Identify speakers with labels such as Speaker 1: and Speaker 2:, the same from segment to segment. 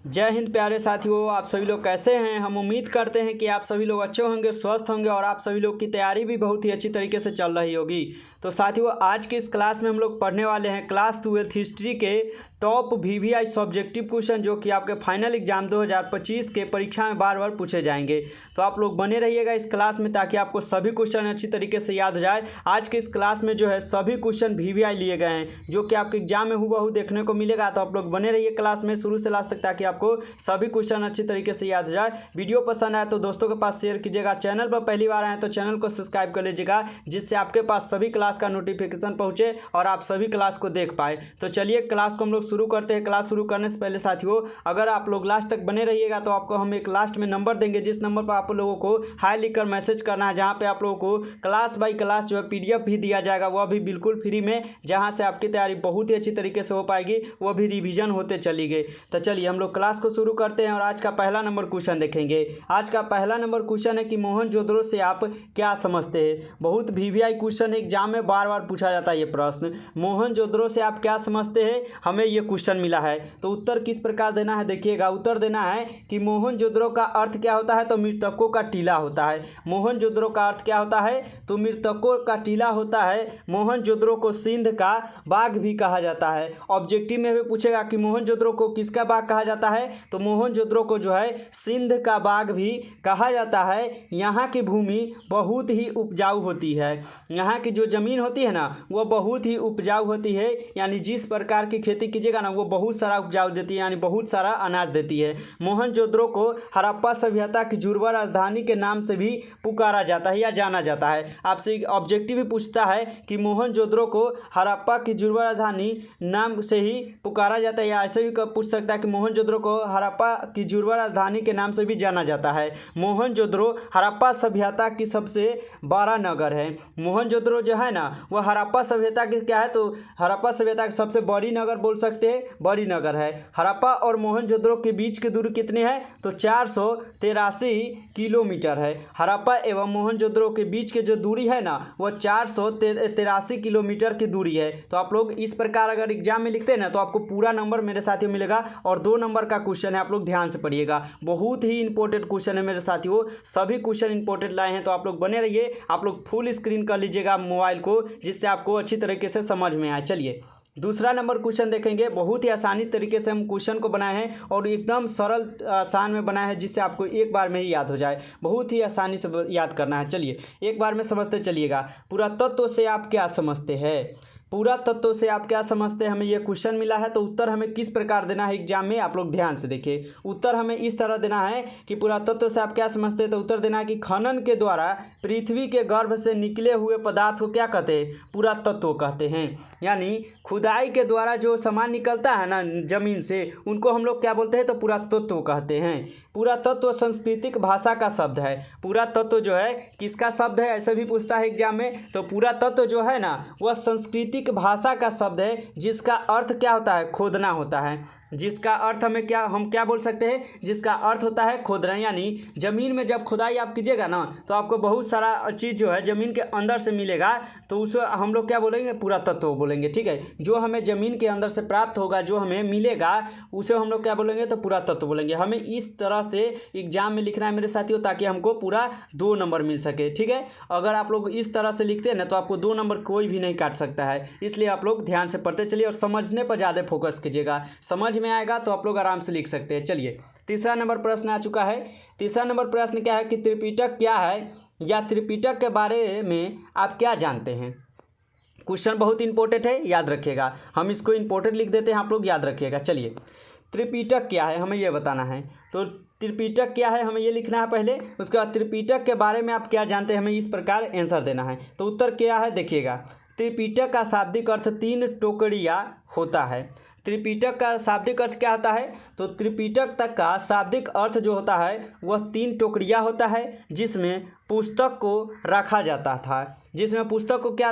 Speaker 1: जय हिंद प्यारे साथियों, आप सभी लोग कैसे हैं। हम उम्मीद करते हैं कि आप सभी लोग अच्छे होंगे, स्वस्थ होंगे और आप सभी लोग की तैयारी भी बहुत ही अच्छी तरीके से चल रही होगी। तो साथियों, आज के इस क्लास में हम लोग पढ़ने वाले हैं क्लास 12 हिस्ट्री के टॉप वीवीआई सब्जेक्टिव क्वेश्चन, जो कि आपके फाइनल एग्जाम 2025 के परीक्षा में बार बार पूछे जाएंगे। तो आप लोग बने रहिएगा इस क्लास में ताकि आपको सभी क्वेश्चन अच्छी तरीके से याद हो जाए। आज के इस क्लास में जो है सभी क्वेश्चन वीवीआई लिए गए हैं, जो कि आपके एग्जाम में हूबहू देखने को मिलेगा। तो आप लोग बने रहिए क्लास में शुरू से लास्ट तक ताकि आपको सभी क्वेश्चन अच्छी तरीके से याद हो जाए। वीडियो पसंद आए तो दोस्तों के पास शेयर कीजिएगा। चैनल पर पहली बार आए तो चैनल को सब्सक्राइब कर लीजिएगा, जिससे आपके पास सभी क्लास का नोटिफिकेशन पहुंचे और आप सभी क्लास को देख पाए। तो चलिए क्लास को हम लोग शुरू करते हैं। क्लास शुरू करने से पहले साथियों, अगर आप लोग लास्ट तक बने रहिएगा तो आपको हम एक लास्ट में नंबर देंगे, जिस नंबर पर आप लोगों को हाई लिखकर मैसेज करना है, जहाँ पे आप लोगों को क्लास बाई क्लास जो है पीडीएफ भी दिया जाएगा, वह भी बिल्कुल फ्री में, जहाँ से आपकी तैयारी बहुत ही अच्छी तरीके से हो पाएगी, वह भी रिवीजन होते चली गई। तो चलिए हम लोग क्लास को शुरू करते हैं और आज का पहला नंबर क्वेश्चन देखेंगे। आज का पहला नंबर क्वेश्चन है कि मोहनजोदड़ो से आप क्या समझते हैं। बहुत वीवीआई क्वेश्चन एग्जाम में बार बार पूछा जाता है ये प्रश्न, मोहनजोदड़ो से आप क्या समझते हैं। हमें ये क्वेश्चन मिला है तो उत्तर किस प्रकार देना है देखिएगा। उत्तर देना है कि मोहनजोदड़ो का अर्थ क्या होता है, तो मृतकों का टीला होता है। मोहनजोदड़ो का अर्थ क्या होता है, तो मृतकों का टीला होता है। मोहनजोदड़ो को सिंध का बाग भी कहा जाता है। ऑब्जेक्टिव में भी पूछेगा कि मोहनजोदड़ो को किसका बाग कहा जाता है, तो मोहनजोदड़ो को जो है सिंध का बाग भी कहा जाता है। यहाँ की भूमि बहुत ही उपजाऊ होती है। यहाँ की जो ज़मीन होती है ना, वो बहुत ही उपजाऊ होती है। यानी जिस प्रकार की खेती कीजिएगा ना, वो बहुत सारा उपजाऊ देती है, यानी बहुत सारा अनाज देती है। मोहनजोदड़ो को हड़प्पा सभ्यता की जुड़वा राजधानी के नाम से भी पुकारा जाता है या जाना जाता है। आपसे ऑब्जेक्टिव भी पूछता है कि मोहनजोदड़ो को हड़प्पा की जुड़वा राजधानी नाम से ही पुकारा जाता है, या ऐसे भी पूछ सकता है कि मोहनजोदड़ो को हड़प्पा की जुड़वा राजधानी के नाम से भी जाना जाता है। मोहनजोदड़ो हड़प्पा सभ्यता की सबसे बड़ा नगर है। मोहनजोदड़ो जो है ना, वह हड़प्पा सभ्यता की क्या है, तो हड़प्पा सभ्यता की सबसे बड़ी नगर बोल सकते हैं, बड़ी नगर है। हड़प्पा और मोहनजोदड़ो के बीच की दूरी कितनी है, तो 483 किलोमीटर है। हड़प्पा एवं मोहनजोदड़ो के बीच की जो दूरी है ना, वह 483 किलोमीटर की दूरी है। तो आप लोग इस प्रकार अगर एग्जाम में लिखते हैं ना, तो आपको पूरा नंबर मेरे साथियों मिलेगा। और 2 नंबर का क्वेश्चन है, आप लोग ध्यान से पढ़िएगा, बहुत ही इंपॉर्टेंट क्वेश्चन है मेरे साथियों। सभी क्वेश्चन इंपॉर्टेंट लाए हैं, तो आप लोग बने रहिए। आप लोग फुल स्क्रीन कर लीजिएगा मोबाइल को, जिससे आपको अच्छी तरीके से समझ में आए। चलिए दूसरा नंबर क्वेश्चन देखेंगे। बहुत ही आसानी तरीके से हम क्वेश्चन को बनाए हैं और एकदम सरल आसान में बनाए हैं, जिससे आपको एक बार में ही याद हो जाए। बहुत ही आसानी से याद करना है। चलिए एक बार में समझते चलिएगा। पुरातत्व से आप क्या समझते हैं। पुरातत्व से आप क्या समझते हैं, हमें यह क्वेश्चन मिला है। तो उत्तर हमें किस प्रकार देना है एग्जाम में, आप लोग ध्यान से देखिए। उत्तर हमें इस तरह देना है कि पुरातत्व से आप क्या समझते हैं। तो उत्तर देना है कि खनन के द्वारा पृथ्वी के गर्भ से निकले हुए पदार्थ को क्या कहते हैं, पुरातत्व कहते हैं। यानी खुदाई के द्वारा जो सामान निकलता है ना जमीन से, उनको हम लोग क्या बोलते हैं, तो पुरातत्व कहते हैं। पुरातत्व सांस्कृतिक भाषा का शब्द है। पुरातत्व जो है किसका शब्द है, ऐसे भी पूछता है एग्जाम में। तो पुरातत्व जो है ना, वह सांस्कृतिक भाषा का शब्द है, जिसका अर्थ क्या होता है, खोदना होता है। जिसका अर्थ हम क्या बोल सकते हैं, जिसका अर्थ होता है खोदना। यानी जमीन में जब खुदाई आप कीजिएगा ना, तो आपको बहुत सारा चीज़ जो है जमीन के अंदर से मिलेगा, तो उसे हम लोग क्या बोलेंगे, पुरातत्व बोलेंगे। ठीक है, जो हमें जमीन के अंदर से प्राप्त होगा, जो हमें मिलेगा, उसे हम लोग क्या बोलेंगे, तो पुरातत्व बोलेंगे। हमें इस तरह से एग्जाम में लिखना है मेरे साथियों, ताकि हमको पूरा 2 नंबर मिल सके। ठीक है, अगर आप लोग इस तरह से लिखते हैं ना, तो आपको 2 नंबर कोई भी नहीं काट सकता है। इसलिए आप लोग ध्यान से पढ़ते चलिए और समझने पर ज़्यादा फोकस कीजिएगा। समझ में आएगा तो आप लोग आराम से लिख सकते हैं। चलिए तीसरा नंबर प्रश्न आ चुका है। तीसरा नंबर प्रश्न क्या है कि त्रिपिटक क्या है, या त्रिपिटक के बारे में आप क्या जानते हैं। क्वेश्चन बहुत इंपॉर्टेंट है, याद रखिएगा। हम इसको इंपॉर्टेंट लिख देते हैं, आप लोग याद रखिएगा। चलिए त्रिपिटक क्या है, हमें यह बताना है। तो त्रिपिटक क्या है, हमें ये लिखना है पहले। उसके बाद त्रिपिटक के बारे में आप क्या जानते हैं, हमें इस प्रकार आंसर देना है। तो उत्तर क्या है देखिएगा। त्रिपिटक का शाब्दिक अर्थ 3 टोकरियाँ होता है। त्रिपिटक का शाब्दिक अर्थ क्या होता है, तो त्रिपिटक तक का शाब्दिक अर्थ जो होता है वह 3 टोकरियाँ होता है, जिसमें पुस्तक को रखा जाता था। जिसमें पुस्तक को क्या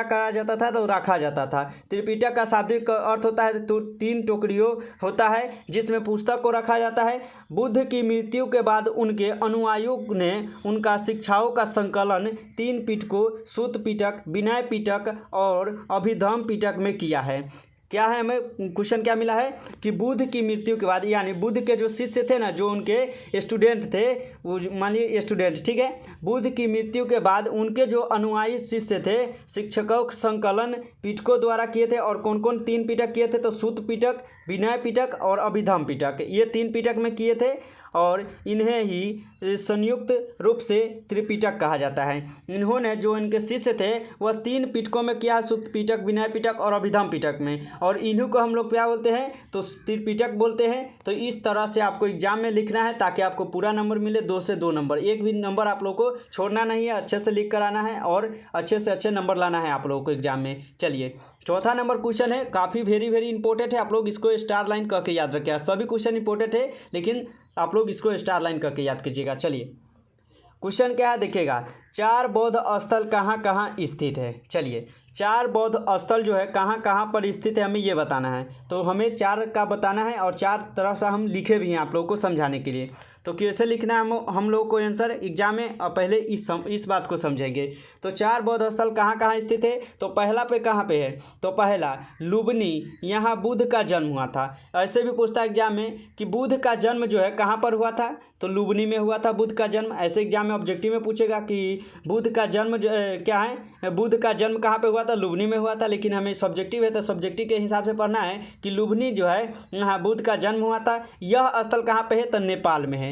Speaker 1: करा जाता था, तो रखा जाता था। त्रिपिटक का शाब्दिक अर्थ होता है तो 3 टोकरियों होता है, जिसमें पुस्तक को रखा जाता है। बुद्ध की मृत्यु के बाद उनके अनुयायियों ने उनका शिक्षाओं का संकलन 3 पिटकों, सूत पिटक, विनय पिटक और अभिधम्म पिटक में किया है। क्या है, हमें क्वेश्चन क्या मिला है कि बुद्ध की मृत्यु के बाद, यानी बुद्ध के जो शिष्य थे ना, जो उनके स्टूडेंट थे, वो मानिए स्टूडेंट, ठीक है, बुद्ध की मृत्यु के बाद उनके जो अनुयायी शिष्य थे, शिक्षकों संकलन पिटकों द्वारा किए थे। और कौन कौन 3 पिटक किए थे, तो सूत पिटक, विनय पिटक और अभिधम पिटक, ये 3 पिटक में किए थे। और इन्हें ही संयुक्त रूप से त्रिपिटक कहा जाता है। इन्होंने जो इनके शिष्य थे वह 3 पिटकों में किया, सूत पिटक, विनय पिटक और अभिधम पिटक में। और इन्हीं को हम लोग क्या बोलते हैं, तो त्रिपिटक बोलते हैं। तो इस तरह से आपको एग्जाम में लिखना है ताकि आपको पूरा नंबर मिले, 2 से 2 नंबर, एक भी नंबर आप लोग को छोड़ना नहीं है, अच्छे से लिख कर आना है और अच्छे से अच्छे नंबर लाना है आप लोगों को एग्जाम में। चलिए, चौथा नंबर क्वेश्चन है, काफ़ी वेरी इंपॉर्टेंट है, आप लोग इसको स्टार लाइन करके याद रखिए। सभी क्वेश्चन इंपॉर्टेंट है, लेकिन आप लोग इसको स्टार लाइन करके याद कीजिएगा। चलिए, क्वेश्चन क्या है देखिएगा, 4 बौद्ध स्थल कहाँ कहाँ स्थित है। चलिए, 4 बौद्ध स्थल जो है कहाँ कहाँ पर स्थित है, हमें ये बताना है। तो हमें 4 का बताना है और 4 तरह से हम लिखे भी हैं आप लोगों को समझाने के लिए। तो कैसे लिखना है हम लोग को आंसर एग्जाम में, और पहले इस बात को समझेंगे। तो 4 बौद्ध स्थल कहाँ कहाँ स्थित है, तो पहला पे कहाँ पे है, तो पहला लुम्बिनी, यहाँ बुद्ध का जन्म हुआ था। ऐसे भी पूछता है एग्जाम में कि बुद्ध का जन्म जो है कहाँ पर हुआ था, तो लुम्बिनी में हुआ था बुद्ध का जन्म। ऐसे एग्जाम में ऑब्जेक्टिव में पूछेगा कि बुद्ध का जन्म जो क्या है, बुद्ध का जन्म कहाँ पे हुआ था, लुम्बिनी में हुआ था। लेकिन हमें सब्जेक्टिव है तो सब्जेक्टिव के हिसाब से पढ़ना है कि लुम्बिनी जो है यहाँ बुद्ध का जन्म हुआ था। यह स्थल कहाँ पे है, तो नेपाल में है।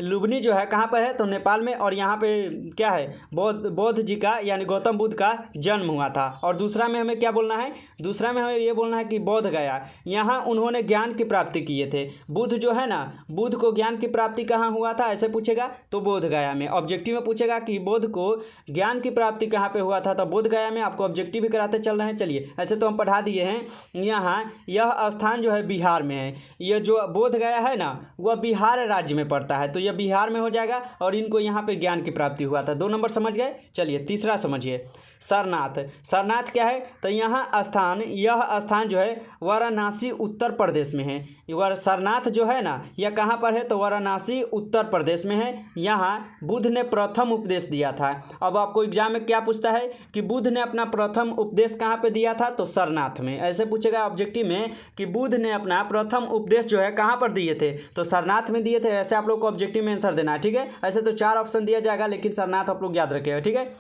Speaker 1: लुम्बिनी जो है कहाँ पर है, तो नेपाल में। और यहाँ पे क्या है, बौद्ध जी का यानी गौतम बुद्ध का जन्म हुआ था। और दूसरा में हमें क्या बोलना है, दूसरा में हमें ये बोलना है कि बोध गया, यहाँ उन्होंने ज्ञान की प्राप्ति किए थे। बुद्ध जो है ना, बुद्ध को ज्ञान की प्राप्ति कहाँ हुआ था, ऐसे पूछेगा तो बोध गया में। ऑब्जेक्टिव में पूछेगा कि बुद्ध को ज्ञान की प्राप्ति कहाँ पे हुआ था, तो बोध गया में। आपको ऑब्जेक्टिव भी कराते चल रहे हैं। चलिए, ऐसे तो हम पढ़ा दिए हैं। यहाँ यह स्थान जो है बिहार में है। यह जो बोध गया है ना, वह बिहार राज्य में पड़ता है, तो यह बिहार में हो जाएगा। और इनको यहाँ पे ज्ञान की प्राप्ति हुआ था। 2 नंबर समझ गए। चलिए, तीसरा समझिए, सारनाथ। सारनाथ क्या है, तो यहाँ स्थान, यह स्थान जो है वाराणसी उत्तर प्रदेश में है। सारनाथ जो है ना, यह कहाँ पर है, तो वाराणसी उत्तर प्रदेश में है। यहाँ बुद्ध ने प्रथम उपदेश दिया था। अब आपको एग्जाम में क्या पूछता है कि बुद्ध ने अपना प्रथम उपदेश कहाँ पे दिया था, तो सारनाथ में। ऐसे पूछेगा ऑब्जेक्टिव में कि बुद्ध ने अपना प्रथम उपदेश जो है कहाँ पर दिए थे, तो सारनाथ में दिए थे। ऐसे आप लोग को ऑब्जेक्टिव में आंसर देना है, ठीक है। ऐसे तो 4 ऑप्शन दिया जाएगा, लेकिन सारनाथ आप लोग याद रखिएगा, ठीक है।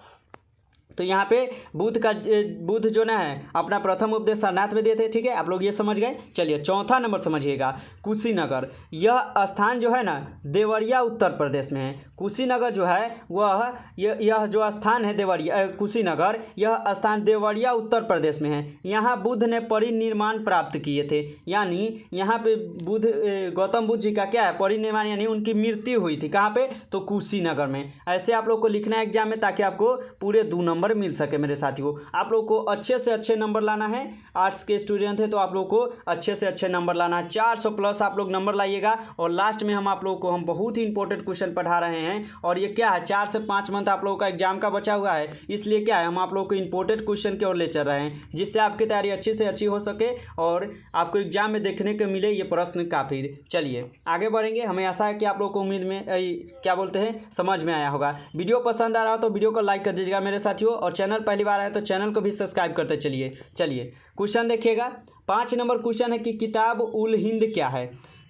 Speaker 1: तो यहाँ पे बुद्ध जो ना है अपना प्रथम उपदेश सारनाथ में दिए थे, ठीक है। आप लोग ये समझ गए। चलिए, चौथा नंबर समझिएगा, कुशीनगर। यह स्थान जो है ना देवरिया उत्तर प्रदेश में है। कुशीनगर जो है वह यह जो स्थान है देवरिया कुशीनगर, यह स्थान देवरिया उत्तर प्रदेश में है। यहाँ बुद्ध ने परिनिर्वाण प्राप्त किए थे। यानी यहाँ पे गौतम बुद्ध जी का क्या है, परिनिर्वाण, यानी उनकी मृत्यु हुई थी। कहाँ पे, तो कुशीनगर में। ऐसे आप लोग को लिखना है एग्जाम में, ताकि आपको पूरे 2 नंबर मिल सके। मेरे साथियों, आप लोग को अच्छे से अच्छे नंबर लाना है। आर्ट्स के स्टूडेंट है तो आप लोग को अच्छे से अच्छे नंबर लाना है। 400 प्लस आप लोग नंबर लाइएगा। और लास्ट में हम आप लोग को बहुत ही इंपॉर्टेंट क्वेश्चन पढ़ा रहे हैं। और ये क्या है, 4 से 5 मंथ आप लोगों का एग्जाम का बचा हुआ है, इसलिए क्या है, हम आप लोग को इंपॉर्टेंट क्वेश्चन की ओर ले चल रहे हैं, जिससे आपकी तैयारी अच्छी से अच्छी हो सके और आपको एग्जाम में देखने को मिले ये प्रश्न काफ़ी। चलिए, आगे बढ़ेंगे। हमें आशा है कि आप लोग को उम्मीद में क्या बोलते हैं, समझ में आया होगा। वीडियो पसंद आ रहा हो तो वीडियो को लाइक कर दीजिएगा मेरे साथियों, और चैनल पहली बार आए तो चैनल को भी सब्सक्राइब करते चलिए। चलिए, क्वेश्चन देखिएगा। 5 नंबर क्वेश्चन है कि किताब उल हिंद क्या है।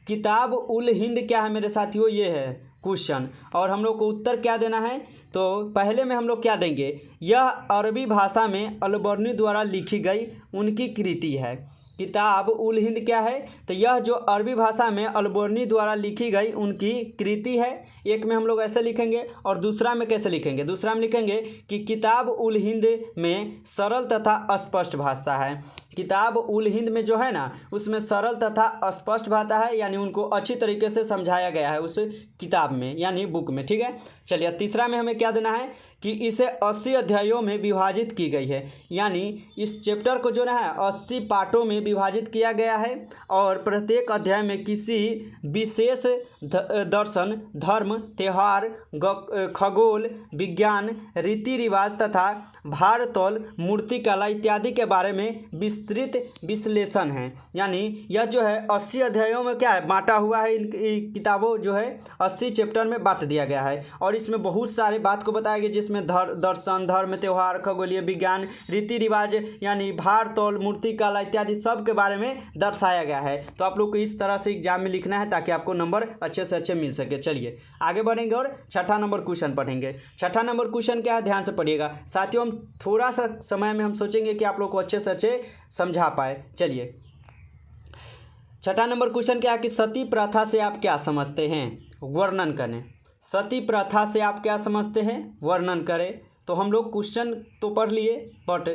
Speaker 1: किताब उल हिंद क्या है मेरे साथियों, ये है क्वेश्चन। और हम लोग को उत्तर क्या देना है, तो पहले में हम लोग क्या देंगे, यह अरबी भाषा में अलबर्नी द्वारा लिखी गई उनकी कृति है। किताब उल हिंद क्या है, तो यह जो अरबी भाषा में अलबर्नी द्वारा लिखी गई उनकी कृति है। एक में हम लोग ऐसे लिखेंगे, और दूसरा में कैसे लिखेंगे, दूसरा में लिखेंगे कि किताब उल हिंद में सरल तथा स्पष्ट भाषा है। किताब उल हिंद में जो है ना, उसमें सरल तथा स्पष्ट भाषा है, यानी उनको अच्छी तरीके से समझाया गया है उस किताब में, यानी बुक में, ठीक है। चलिए, तीसरा में हमें क्या देना है कि इसे 80 अध्यायों में विभाजित की गई है। यानी इस चैप्टर को जो है 80 पार्टों में विभाजित किया गया है, और प्रत्येक अध्याय में किसी विशेष दर्शन, धर्म, त्यौहार, खगोल विज्ञान, रीति रिवाज तथा भारतोल, मूर्तिकला इत्यादि के बारे में विस्तृत विश्लेषण है। यानी यह जो है 80 अध्यायों में क्या है, बांटा हुआ है। इन किताबों जो है 80 चैप्टर में बांट दिया गया है, और इसमें बहुत सारे बात को बताया गया, जिसमें इसमें दर्शन, धर्म, त्यौहार, खगोलीय विज्ञान, रीति रिवाज यानी भार तौल, मूर्ति कला इत्यादि सब के बारे में दर्शाया गया है। तो आप लोग को इस तरह से एग्जाम में लिखना है ताकि आपको नंबर अच्छे से अच्छे मिल सके। चलिए आगे बढ़ेंगे और छठा नंबर क्वेश्चन पढ़ेंगे। छठा नंबर क्वेश्चन क्या है, ध्यान से पढ़िएगा साथियों। हम थोड़ा सा समय में हम सोचेंगे कि आप लोग को अच्छे से अच्छे समझा पाए। चलिए छठा नंबर क्वेश्चन क्या है कि सती प्रथा से आप क्या समझते हैं, वर्णन करें। सती प्रथा से आप क्या समझते हैं, वर्णन करें। तो हम लोग क्वेश्चन तो पढ़ लिए बट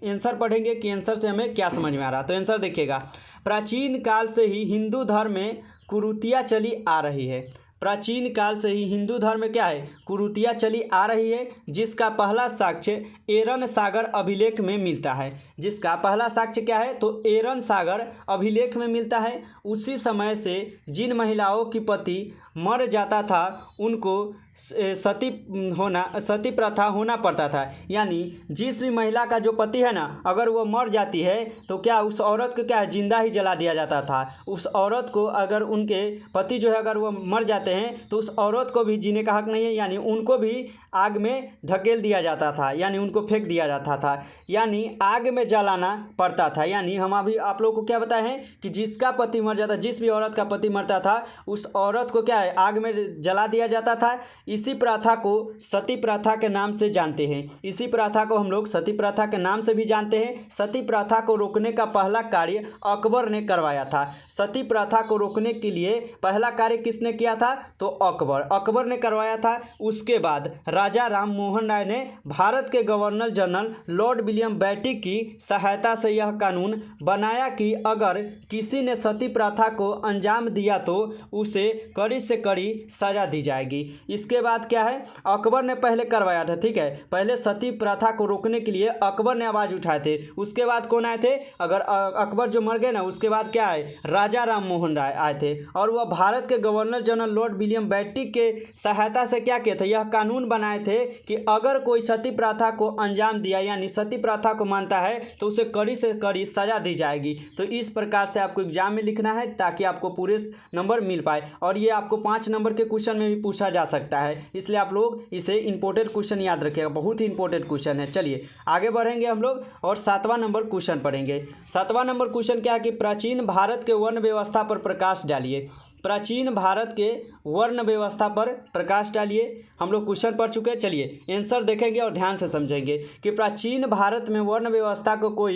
Speaker 1: आंसर पढ़ेंगे कि आंसर से हमें क्या समझ में आ रहा। तो आंसर देखिएगा, प्राचीन काल से ही हिंदू धर्म में कुरीतियाँ चली आ रही है। प्राचीन काल से ही हिंदू धर्म में क्या है, कुरीतियाँ चली आ रही है, जिसका पहला साक्ष्य एरन सागर अभिलेख में मिलता है। जिसका पहला साक्ष्य क्या है, तो एरन सागर अभिलेख में मिलता है। उसी समय से जिन महिलाओं की पति मर जाता था उनको सती प्रथा होना पड़ता था। यानी जिस भी महिला का जो पति है ना, अगर वो मर जाती है तो क्या उस औरत को क्या है, जिंदा ही जला दिया जाता था। उस औरत को अगर उनके पति जो है अगर वो मर जाते हैं तो उस औरत को भी जीने का हक नहीं है, यानी उनको भी आग में ढकेल दिया जाता था, यानी उनको फेंक दिया जाता था, यानी आग में जलाना पड़ता था। यानी हम अभी आप लोगों को क्या बताए हैं कि जिसका पति मर जाता, जिस भी औरत का पति मरता था उस औरत को क्या है, आग में जला दिया जाता था। इसी प्रथा को सती प्रथा के नाम से जानते हैं। इसी प्रथा को हम लोग सती प्रथा के नाम से भी जानते हैं। सती प्रथा को रोकने का पहला कार्य अकबर ने करवाया था। सती प्रथा को रोकने के लिए पहला कार्य किसने किया था, तो अकबर ने करवाया था। उसके बाद राजा राम मोहन राय ने भारत के governor general Lord William Bentinck की सहायता से यह कानून बनाया कि अगर किसी ने सती प्रथा को अंजाम दिया तो उसे कड़ी से कड़ी सजा दी जाएगी। इसके बाद क्या है, अकबर ने पहले करवाया था, ठीक है। पहले सती प्रथा को रोकने के लिए अकबर ने आवाज़ उठाए थे। उसके बाद कौन आए थे, अगर अकबर जो मर गए ना, उसके बाद क्या आए, राजा राम मोहन राय आए थे। और वह भारत के governor general Lord William Bentinck के सहायता से क्या किए थे, यह कानून बनाए थे कि अगर कोई सती प्रथा को अंजाम दिया यानी सती प्रथा को मानता है तो उसे कड़ी से कड़ी सजा दी जाएगी। तो इस प्रकार से आपको एग्जाम में लिखना है ताकि आपको पूरे नंबर मिल पाए। और ये आपको 5 नंबर के क्वेश्चन में भी पूछा जा सकता है, इसलिए आप लोग इसे इंपॉर्टेंट क्वेश्चन याद रखिएगा, बहुत ही इंपॉर्टेंट क्वेश्चन है। चलिए आगे बढ़ेंगे हम लोग और 7वां नंबर क्वेश्चन पढ़ेंगे। 7वां नंबर क्वेश्चन क्या है कि प्राचीन भारत के वर्ण व्यवस्था पर प्रकाश डालिए। प्राचीन भारत के वर्ण व्यवस्था पर प्रकाश डालिए। हम लोग क्वेश्चन पढ़ चुके हैं, चलिए आंसर देखेंगे और ध्यान से समझेंगे कि प्राचीन भारत में वर्ण व्यवस्था को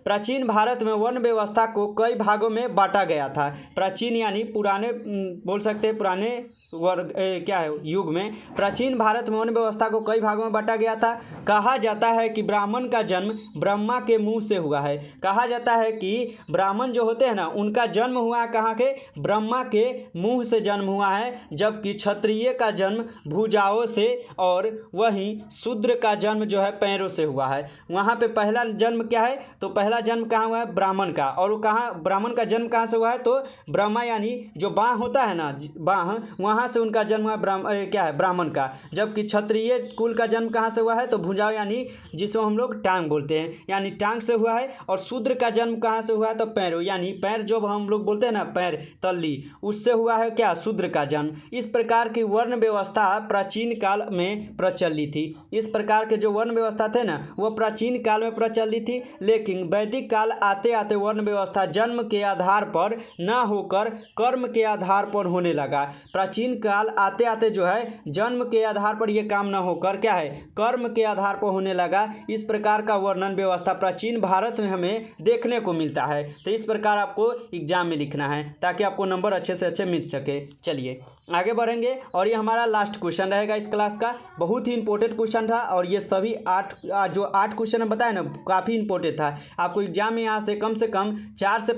Speaker 1: प्राचीन भारत में वर्ण व्यवस्था को कई भागों में बांटा गया था। प्राचीन यानी पुराने बोल सकते हैं, पुराने वर्ग क्या है युग में प्राचीन भारत में वर्ण व्यवस्था को कई भागों में बांटा गया था। कहा जाता है कि ब्राह्मण का जन्म ब्रह्मा के मुंह से हुआ है। कहा जाता है कि ब्राह्मण जो होते हैं ना, उनका जन्म हुआ है कहाँ के, ब्रह्मा के मुंह से जन्म हुआ है। जबकि क्षत्रिय का जन्म भुजाओं से और वहीं शूद्र का जन्म जो है पैरों से हुआ है। वहाँ पे पहला जन्म क्या है, तो पहला जन्म कहाँ हुआ है, ब्राह्मण का। और वो कहाँ, ब्राह्मण का जन्म कहाँ से हुआ है, तो ब्रह्मा यानी जो बाह होता है ना, बाह, वहाँ से उनका जन्म हुआ क्या है, ब्राह्मण का। जबकि क्षत्रिय कुल का जन्म कहाँ से हुआ है, तो भुजाओं यानी जिसको हम लोग टांग बोलते हैं, यानी टांग से हुआ है। और शूद्र का जन्म कहाँ से हुआ है, तो पैरों, यानी पैर जो हम लोग बोलते हैं ना, पैर तल्ली, उससे हुआ है क्या, शूद्र का जन्म। इस प्रकार की वर्ण व्यवस्था प्राचीन काल में प्रचलित थी। इस प्रकार के जो वर्ण व्यवस्था थे ना, वह प्राचीन काल में प्रचलित थी। लेकिन वैदिक काल आते आते वर्ण व्यवस्था जन्म के आधार पर न होकर कर्म के आधार पर होने लगा। प्राचीन काल आते आते जो है जन्म के आधार पर यह काम न होकर क्या है, कर्म के आधार पर होने लगा। इस प्रकार का वर्णन व्यवस्था प्राचीन भारत में हमें देखने को मिलता है। तो इस प्रकार आपको एग्जाम में लिखना है ताकि आपको नंबर अच्छे से अच्छे मिल सके। चलिए आगे बढ़ेंगे और ये हमारा लास्ट क्वेश्चन रहेगा इस क्लास का। बहुत ही इंपॉर्टेंट क्वेश्चन था और ये सभी 8 क्वेश्चन हम बताए ना, काफ़ी इंपॉर्टेंट था। आपको एग्जाम में यहाँ से कम 4 से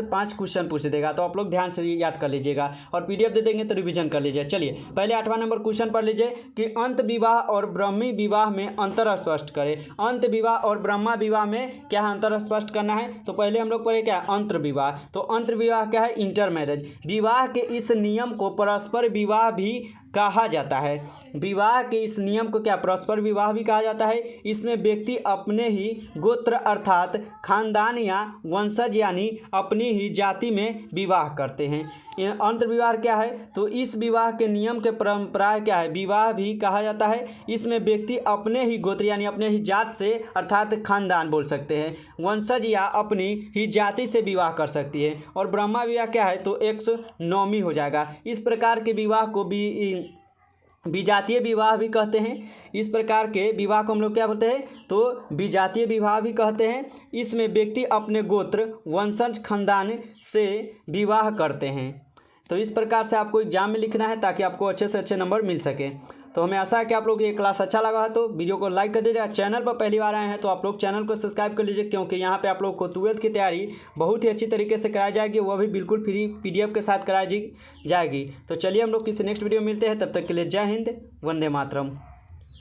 Speaker 1: 5 क्वेश्चन पूछ देगा, तो आप लोग ध्यान से याद कर लीजिएगा और PDF दे देंगे तो रिवीजन कर लीजिए। चलिए पहले 8वां नंबर क्वेश्चन पढ़ लीजिए कि अंत विवाह और ब्रह्मी विवाह में अंतर स्पष्ट करें। अंत विवाह और ब्रह्मा विवाह में क्या है, अंतर स्पष्ट करना है। तो पहले हम लोग पढ़े क्या, अंतर विवाह। तो अंतर विवाह क्या है, इंटर मैरिज। विवाह के इस नियम को परस्पर विवाह भी कहा जाता है। विवाह के इस नियम को क्या परस्पर विवाह भी कहा जाता है। इसमें व्यक्ति अपने ही गोत्र अर्थात खानदान या वंशज यानी अपनी ही जाति में विवाह करते हैं। अंतर्विवाह क्या है, तो इस विवाह के नियम के परंपरा क्या है, विवाह भी कहा जाता है। इसमें व्यक्ति अपने ही गोत्र यानी अपने ही जात से अर्थात खानदान बोल सकते हैं, वंशज या अपनी ही जाति से विवाह कर सकती है। और ब्रह्मा विवाह क्या है, तो 109वीं हो जाएगा। इस प्रकार के विवाह को भी विजातीय विवाह भी कहते हैं। इस प्रकार के विवाह को हम लोग क्या बोलते हैं, तो विजातीय विवाह भी कहते हैं। इसमें व्यक्ति अपने गोत्र वंशज खानदान से विवाह करते हैं। तो इस प्रकार से आपको एग्जाम में लिखना है ताकि आपको अच्छे से अच्छे नंबर मिल सके। तो हमें आशा है कि आप लोग ये क्लास अच्छा लगा है तो वीडियो को लाइक कर दीजिएगा। चैनल पर पहली बार आए हैं तो आप लोग चैनल को सब्सक्राइब कर लीजिए, क्योंकि यहाँ पे आप लोग को 12th की तैयारी बहुत ही अच्छी तरीके से कराई जाएगी, वह भी बिल्कुल फ्री PDF के साथ कराई जाएगी। तो चलिए हम लोग किसी नेक्स्ट वीडियो में मिलते हैं, तब तक के लिए जय हिंद, वंदे मातरम।